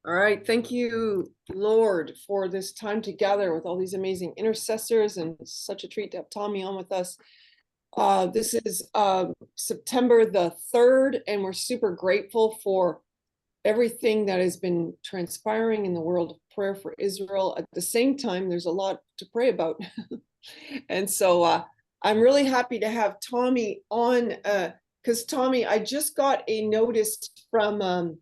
All right. Thank you, Lord, for this time together with all these amazing intercessors, and such a treat to have Tommy on with us. This is September the 3rd, and we're super grateful for everything that has been transpiring in the world of prayer for Israel. At the same time, there's a lot to pray about. And so I'm really happy to have Tommy on, because Tommy, I just got a notice from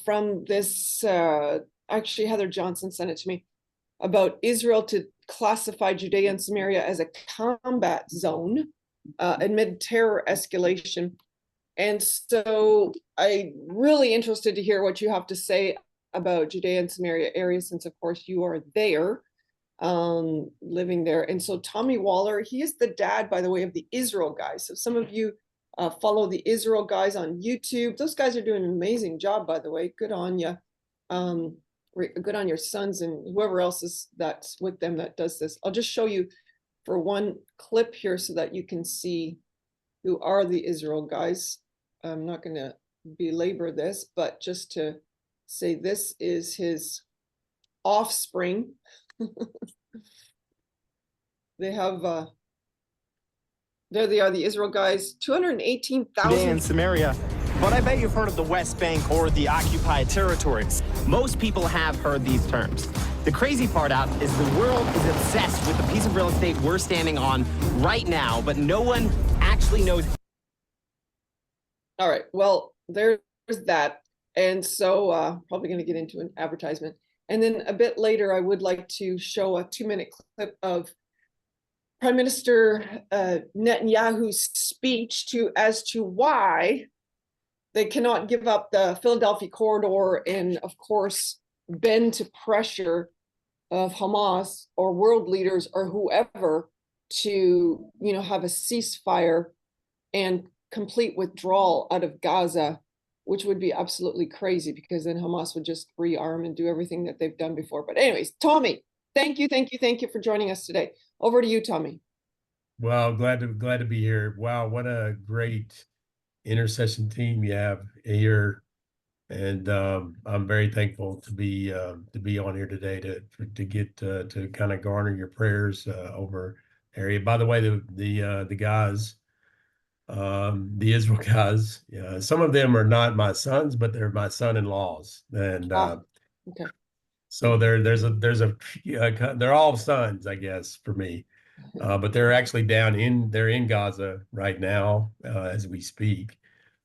from this, actually Heather Johnson sent it to me, about Israel to classify Judea and Samaria as a combat zone amid terror escalation. And so I'm really interested to hear what you have to say about Judea and Samaria area, since of course you are there, living there. And so Tommy Waller, he is the dad, by the way, of the Israel guys. So some of you follow the Israel guys on YouTube. Those guys are doing an amazing job, by the way. Good on you. Good on your sons and whoever else is that's with them that does this. I'll just show you for one clip here so that you can see who are the Israel guys. I'm not going to belabor this, but just to say this is his offspring. They have there they are, the Israel guys, 218,000. Judea and Samaria. But I bet you've heard of the West Bank or the occupied territories. Most people have heard these terms. The crazy part out is the world is obsessed with the piece of real estate we're standing on right now, but no one actually knows. All right, well, there's that. And so probably going to get into an advertisement. And then a bit later, I would like to show a 2-minute clip of Prime Minister Netanyahu's speech as to why they cannot give up the Philadelphia corridor and, of course, bend to pressure of Hamas or world leaders or whoever to, have a ceasefire and complete withdrawal out of Gaza, which would be absolutely crazy, because then Hamas would just rearm and do everything that they've done before. But anyways, Tommy, thank you for joining us today. Over to you, Tommy. Well, glad to be here. Wow, what a great intercession team you have here, and I'm very thankful to be on here today to get to kind of garner your prayers over area. By the way, the guys, the Israel guys, some of them are not my sons, but they're my son-in-laws, and okay. So they're all sons, I guess, for me. But they're actually they're in Gaza right now as we speak.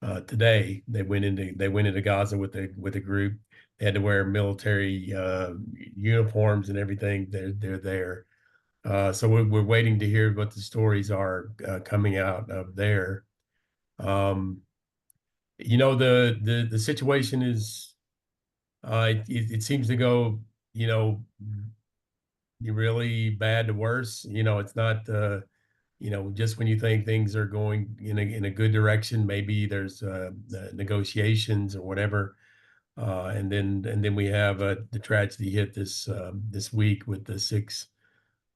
Today they went into Gaza with a group. They had to wear military uniforms and everything. They're there. So we're waiting to hear what the stories are coming out of there. The situation is it seems to go really bad to worse. It's not just when you think things are going in a good direction, maybe there's negotiations or whatever, and then we have the tragedy hit this week with the 6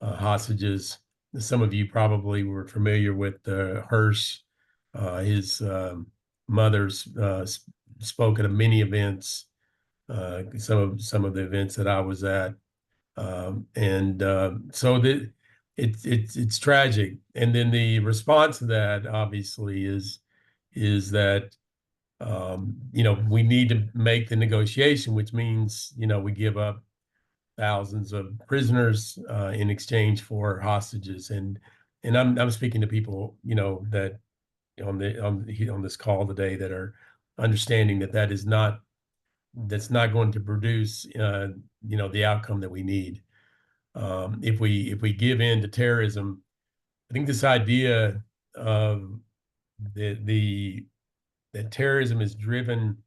hostages. Some of you probably were familiar with Hirsch. His mother's spoken at many events, some of the events that I was at. So it's tragic. And then the response to that obviously is that we need to make the negotiation, which means we give up thousands of prisoners in exchange for hostages. And I'm speaking to people that on this call today that are understanding that's not going to produce the outcome that we need. If we give in to terrorism, I think this idea of that terrorism is driven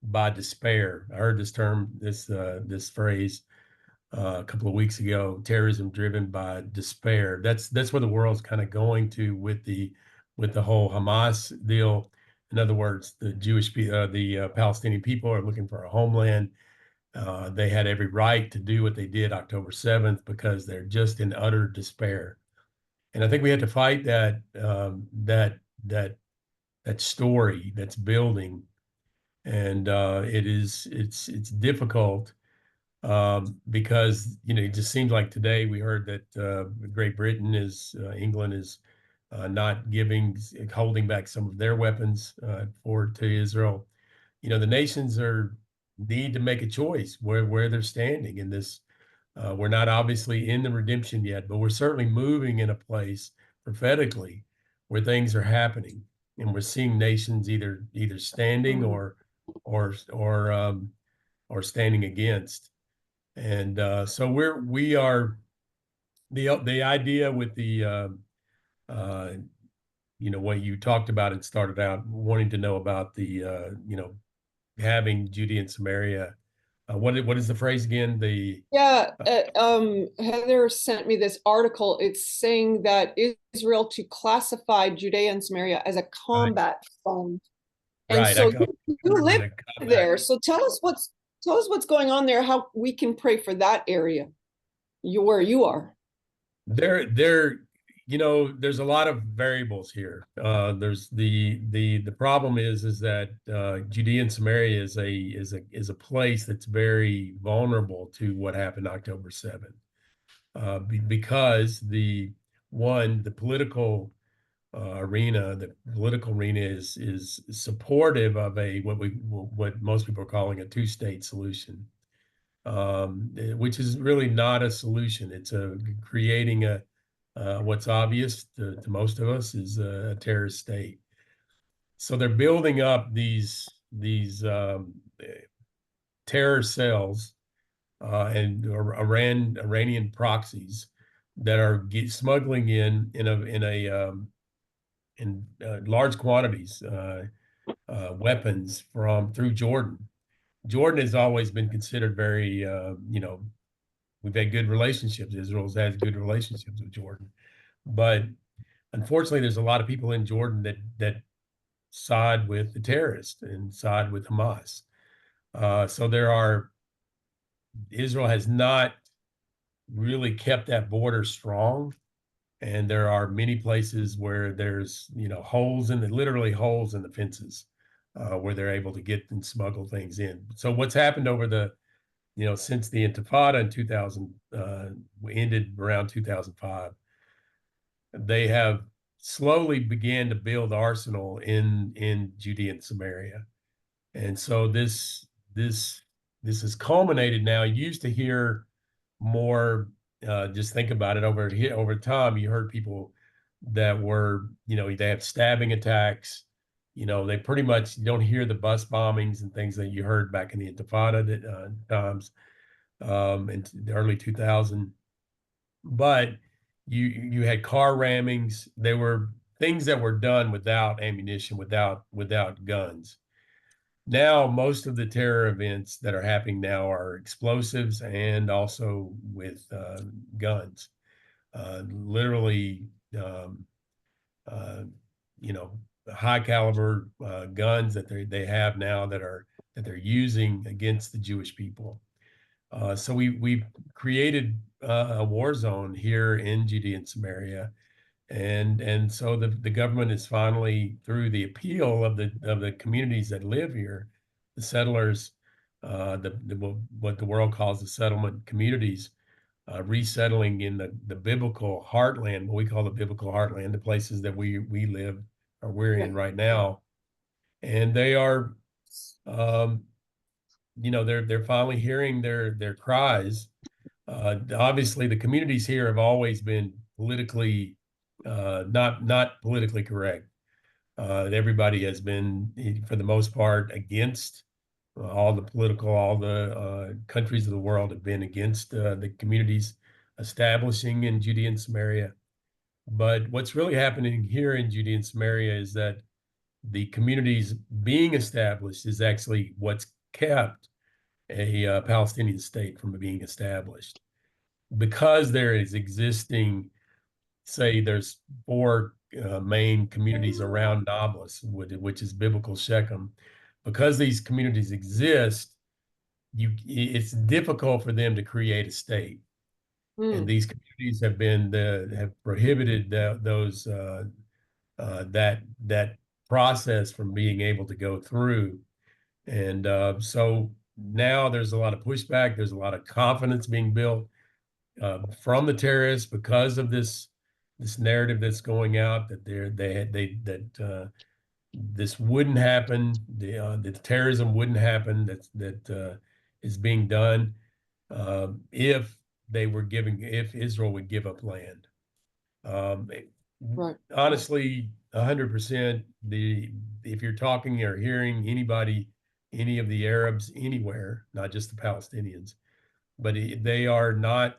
by despair. I heard this term, this phrase a couple of weeks ago. Terrorism driven by despair. That's where the world's kind of going to with the whole Hamas deal. In other words, the Palestinian people are looking for a homeland. They had every right to do what they did October 7th because they're just in utter despair. And I think we have to fight that story that's building. and it's difficult because it just seems like today we heard that Great Britain England is not holding back some of their weapons to Israel. The nations need to make a choice where they're standing in this. We're not obviously in the redemption yet, but we're certainly moving in a place prophetically where things are happening, and we're seeing nations either standing or standing against. And so we are the idea with the what you talked about and started out wanting to know about the having Judea and Samaria. What is the phrase again? Yeah, Heather sent me this article. It's saying that Israel to classify Judea and Samaria as a combat zone. And Right. so you live there. So tell us what's going on there, how we can pray for that area, where you are. There's a lot of variables here. There's the problem is that Judea and Samaria is a place that's very vulnerable to what happened October 7th, because the political arena is supportive of what most people are calling a two-state solution, which is really not a solution. It's creating what's obvious to most of us is a terrorist state. So they're building up these terror cells and Iranian proxies that are smuggling in large quantities weapons through Jordan. Jordan has always been considered very, we've had good relationships. Israel's had good relationships with Jordan, but unfortunately, there's a lot of people in Jordan that side with the terrorists and side with Hamas. So Israel has not really kept that border strong, and there are many places where there's literally holes in the fences where they're able to get and smuggle things in. So what's happened over since the Intifada in 2000 ended around 2005, they have slowly began to build arsenal in Judea and Samaria, and so this has culminated now. You used to hear more. Just think about it over time. You heard people that were they have stabbing attacks. They pretty much don't hear the bus bombings and things that you heard back in the Intifada times in the early 2000s. But you had car rammings. There were things that were done without ammunition, without guns. Now, most of the terror events that are happening now are explosives and also with guns. Literally, high caliber guns that they have now that they're using against the Jewish people. So we've created a war zone here in Judea and Samaria, and so the government is finally, through the appeal of the communities that live here, the settlers, what the world calls the settlement communities, resettling in the biblical heartland, what we call the biblical heartland, the places that we live or we're in right now, and they are, they're finally hearing their cries. Obviously, the communities here have always been politically not politically correct. Everybody has been, for the most part, against all the countries of the world have been against the communities establishing in Judea and Samaria. But what's really happening here in Judea and Samaria is that the communities being established is actually what's kept a Palestinian state from being established. Because there is existing, say there's 4 main communities around Nablus, which is biblical Shechem. Because these communities exist, it's difficult for them to create a state. And these communities have prohibited that process from being able to go through. And so now there's a lot of pushback. There's a lot of confidence being built from the terrorists because of this narrative that's going out that this wouldn't happen. The terrorism wouldn't happen. That is being done if Israel would give up land. Right. Honestly, 100%. If you're talking or hearing anybody, any of the Arabs anywhere, not just the Palestinians, but they are not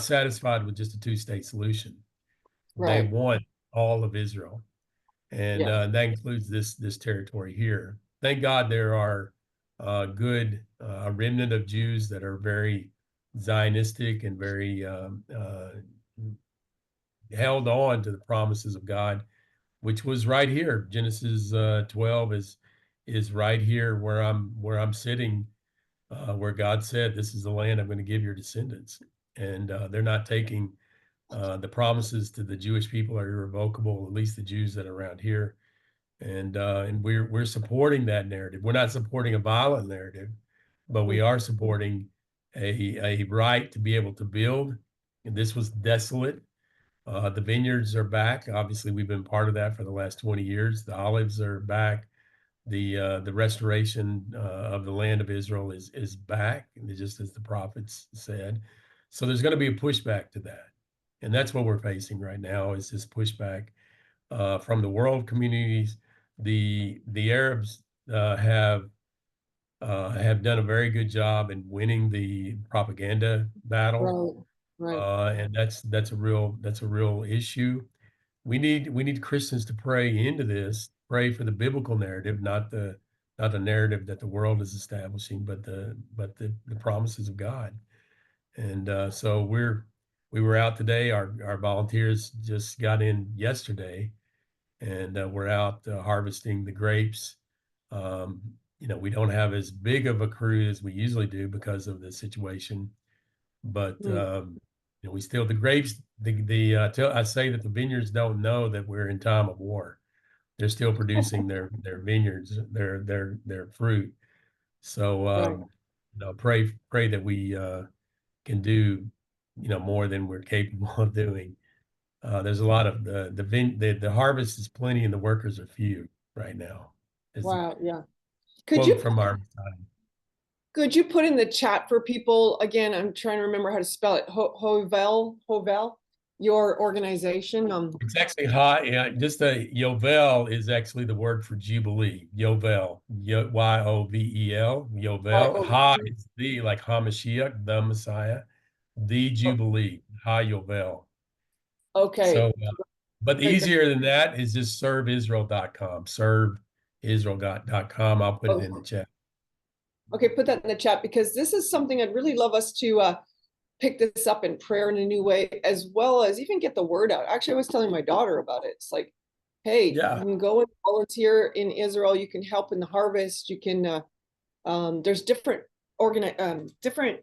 satisfied with just a two-state solution. They Right. want all of Israel, and Yeah. that includes this territory here. Thank God there are a remnant of Jews that are very Zionistic and very held on to the promises of God, which was right here. Genesis 12 is right here where I'm sitting, where God said, "This is the land I'm going to give your descendants," and they're not taking the promises to the Jewish people are irrevocable. At least the Jews that are around here, and we're supporting that narrative. We're not supporting a violent narrative, but we are supporting a right to be able to build. And this was desolate. The vineyards are back. Obviously, we've been part of that for the last 20 years. The olives are back. The restoration of the land of Israel is back, just as the prophets said. So there's going to be a pushback to that, and that's what we're facing right now is this pushback from the world communities. The Arabs have done a very good job in winning the propaganda battle. Right. Right. And that's a real issue. We need Christians to pray into this, pray for the biblical narrative, not the narrative that the world is establishing, but the promises of God. And so we were out today. Our volunteers just got in yesterday, and we're out harvesting the grapes. We don't have as big of a crew as we usually do because of the situation, but we still the grapes. I say that the vineyards don't know that we're in time of war. They're still producing their vineyards, their fruit. So pray that we can do more than we're capable of doing. There's a lot of the harvest is plenty and the workers are few right now. Wow. Yeah. Quote from our time. Could you put in the chat for people again? I'm trying to remember how to spell it. Hovel, your organization. It's actually hot. Yeah, just a Yovel is actually the word for Jubilee. Yovel, Yovel, Yovel. Ha is the like Hamashiach, the Messiah, the Jubilee, Ha Yovel. Okay. So, but easier than that is just serveisrael.com. Serveisrael.com. I'll put it in the chat. Okay, put that in the chat because this is something I'd really love us to pick this up in prayer in a new way, as well as even get the word out. Actually, I was telling my daughter about it. It's like, hey, you can go and volunteer in Israel. You can help in the harvest. You can, there's different different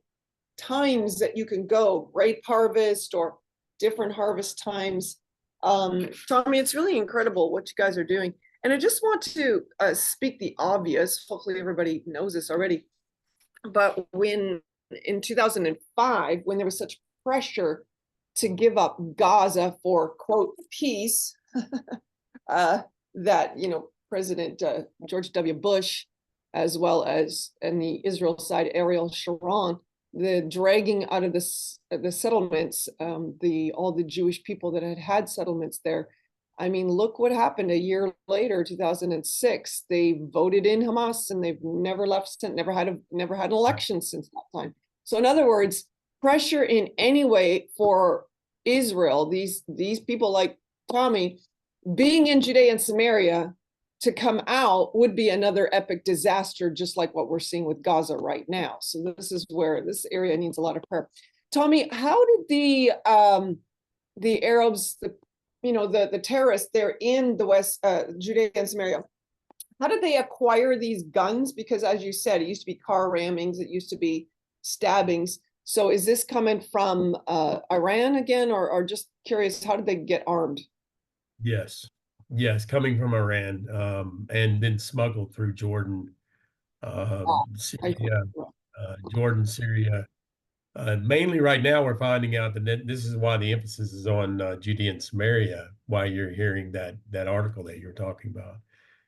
times that you can go, grape harvest or different harvest times. So I mean, it's really incredible what you guys are doing. And I just want to speak the obvious. Hopefully everybody knows this already. But in 2005, when there was such pressure to give up Gaza for, quote, peace, that, President George W. Bush, as well as in the Israel side, Ariel Sharon, the dragging out of the settlements, all the Jewish people that had settlements there. I mean, look what happened a year later, 2006. They voted in Hamas, and they've never left, never had an election since that time. So, in other words, pressure in any way for Israel, these people like Tommy, being in Judea and Samaria, to come out would be another epic disaster, just like what we're seeing with Gaza right now. So this is where this area needs a lot of prayer. Tommy, how did the Arabs, the terrorists, they're in the West, Judea and Samaria, how did they acquire these guns? Because as you said, it used to be car rammings, it used to be stabbings. So is this coming from Iran again, or just curious, how did they get armed? Yes, coming from Iran, and then smuggled through Jordan I see. Syria, Jordan, Syria. Mainly right now, we're finding out that this is why the emphasis is on Judea and Samaria, why you're hearing that article that you're talking about,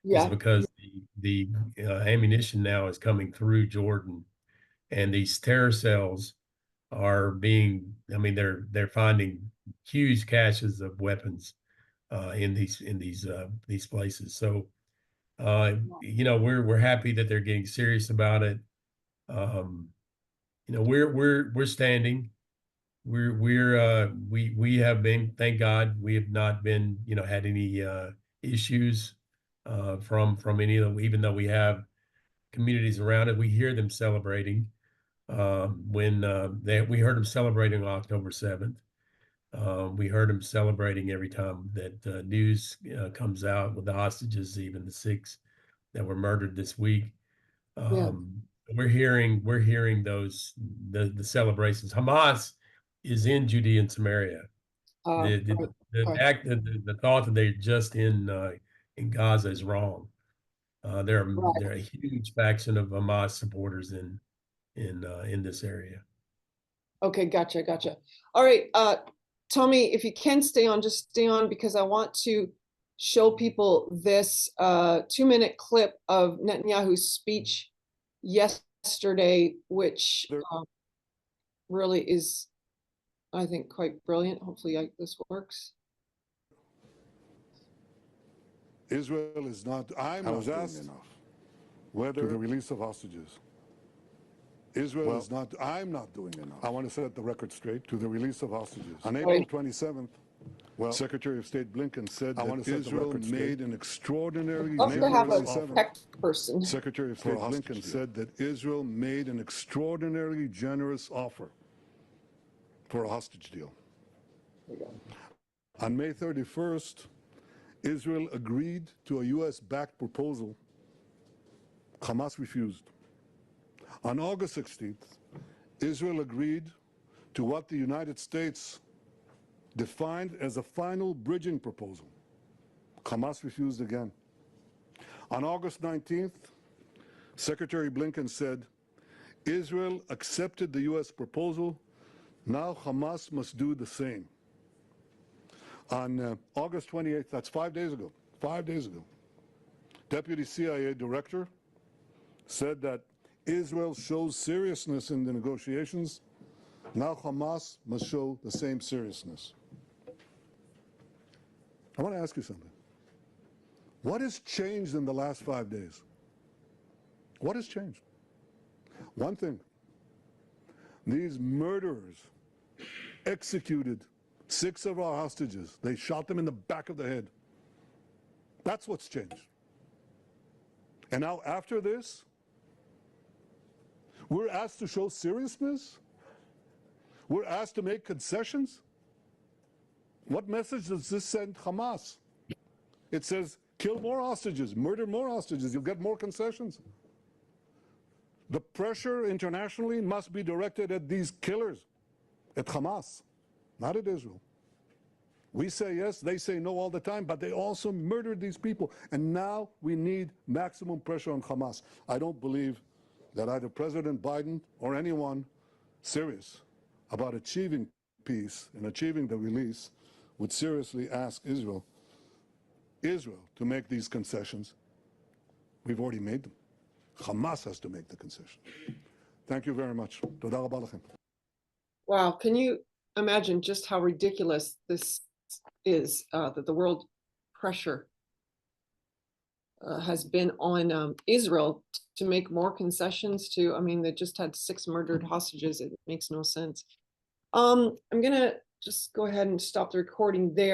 is Yeah, because the ammunition now is coming through Jordan, and these terror cells are being, I mean, they're finding huge caches of weapons in these places. So we're happy that they're getting serious about it. We're standing. We have been, thank God, we have not been, had any issues from any of them, even though we have communities around it. We hear them celebrating. We heard them celebrating on October 7th. We heard them celebrating every time that news comes out with the hostages, even the 6 that were murdered this week. We're hearing those the celebrations. Hamas is in Judea and Samaria. The thought that they're just in Gaza is wrong. There are a huge faction of Hamas supporters in this area. Okay, gotcha. All right, Tommy, if you can stay on, just stay on, because I want to show people this 2-minute clip of Netanyahu's speech yesterday, which really is, I think, quite brilliant. Hopefully this works. Israel is not, I was asked enough whether to the release of hostages. Israel is not, I'm not doing enough. I want to set the record straight to the release of hostages. On April 27th, Secretary of State Blinken said that Israel made an extraordinary generous offer. Secretary of State Blinken said that Israel made an extraordinarily generous offer for a hostage deal. On May 31st, Israel agreed to a U.S.-backed proposal. Hamas refused. On August 16th, Israel agreed to what the United States defined as a final bridging proposal. Hamas refused again. On August 19th, Secretary Blinken said, Israel accepted the U.S. proposal. Now Hamas must do the same. On August 28th, that's 5 days ago, Deputy CIA Director said that Israel shows seriousness in the negotiations. Now Hamas must show the same seriousness. I want to ask you something. What has changed in the last 5 days? What has changed? One thing. These murderers executed 6 of our hostages. They shot them in the back of the head. That's what's changed. And now after this, we're asked to show seriousness? We're asked to make concessions? What message does this send Hamas? It says, kill more hostages, murder more hostages, you'll get more concessions. The pressure internationally must be directed at these killers, at Hamas, not at Israel. We say yes, they say no all the time, but they also murdered these people. And now we need maximum pressure on Hamas. I don't believe that either President Biden or anyone serious about achieving peace and achieving the release would seriously ask Israel to make these concessions. We've already made them. Hamas has to make the concession. Thank you very much. Toda rabba lachem. Wow, can you imagine just how ridiculous this is, that the world pressure has been on Israel to make more concessions to, I mean, they just had 6 murdered hostages. It makes no sense. I'm gonna just go ahead and stop the recording there.